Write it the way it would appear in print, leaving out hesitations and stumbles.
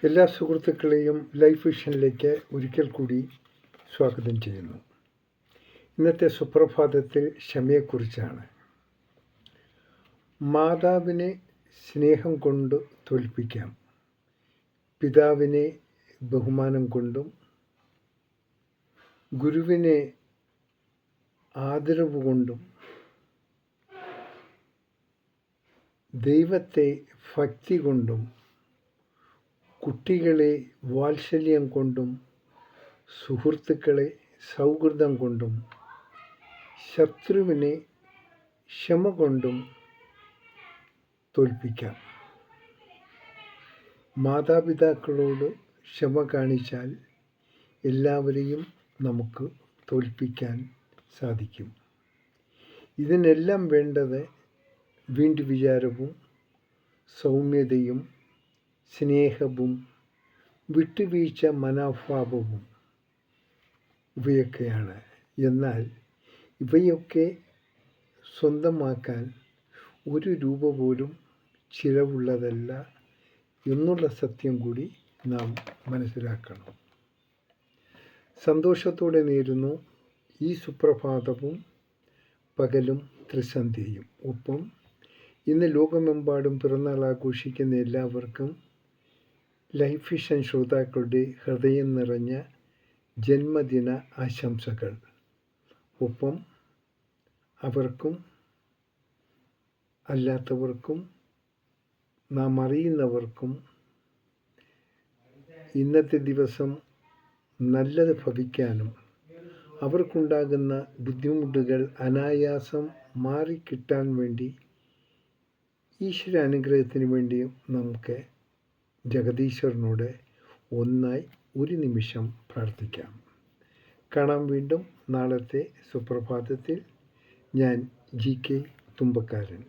എല്ലാ സുഹൃത്തുക്കളെയും ലൈഫ് വിഷനിലേക്ക് ഒരിക്കൽ കൂടി സ്വാഗതം ചെയ്യുന്നു. ഇന്നത്തെ സുപ്രഭാതത്തിൽ ക്ഷമയെക്കുറിച്ചാണ്. മാതാവിനെ സ്നേഹം കൊണ്ട് തോൽപ്പിക്കാം, പിതാവിനെ ബഹുമാനം കൊണ്ടും ഗുരുവിനെ ആദരവ് കൊണ്ടും ദൈവത്തെ ഭക്തി കൊണ്ടും കുട്ടികളെ വാത്സല്യം കൊണ്ടും സുഹൃത്തുക്കളെ സൗഹൃദം കൊണ്ടും ശത്രുവിനെ ക്ഷമ കൊണ്ടും തോൽപ്പിക്കാം. മാതാപിതാക്കളോട് ക്ഷമ കാണിച്ചാൽ എല്ലാവരെയും നമുക്ക് തോൽപ്പിക്കാൻ സാധിക്കും. ഇതിനെല്ലാം വേണ്ടത് വീണ്ടുവിചാരവും സൗമ്യതയും സ്നേഹവും വിട്ടുവീഴ്ച മനോഭാവവും ഇവയൊക്കെയാണ്. എന്നാൽ ഇവയൊക്കെ സ്വന്തമാക്കാൻ ഒരു രൂപ പോലും ചിലവുള്ളതല്ല എന്നുള്ള സത്യം കൂടി നാം മനസ്സിലാക്കണം. സന്തോഷത്തോടെ നേരുന്നു ഈ സുപ്രഭാതവും പകലും ത്രിസന്ധ്യയും. ഒപ്പം ഇന്ന് ലോകമെമ്പാടും പിറന്നാൾ ആഘോഷിക്കുന്ന എല്ലാവർക്കും ലൈഫ് വിഷൻ ശ്രോതാക്കളുടെ ഹൃദയം നിറഞ്ഞ ജന്മദിന ആശംസകൾ. ഒപ്പം അവർക്കും അല്ലാത്തവർക്കും നാം അറിയുന്നവർക്കും ഇന്നത്തെ ദിവസം നല്ലത് ഭവിക്കാനും അവർക്കുണ്ടാകുന്ന ബുദ്ധിമുട്ടുകൾ അനായാസം മാറിക്കിട്ടാൻ വേണ്ടി ഈശ്വര അനുഗ്രഹത്തിന് വേണ്ടിയും നമുക്ക് ജഗദീശ്വരനോട് ഒന്നായി ഒരു നിമിഷം പ്രാർത്ഥിക്കാം. കാണാം വീണ്ടും നാളത്തെ സുപ്രഭാതത്തിൽ. ഞാൻ GK തുമ്പക്കാരൻ.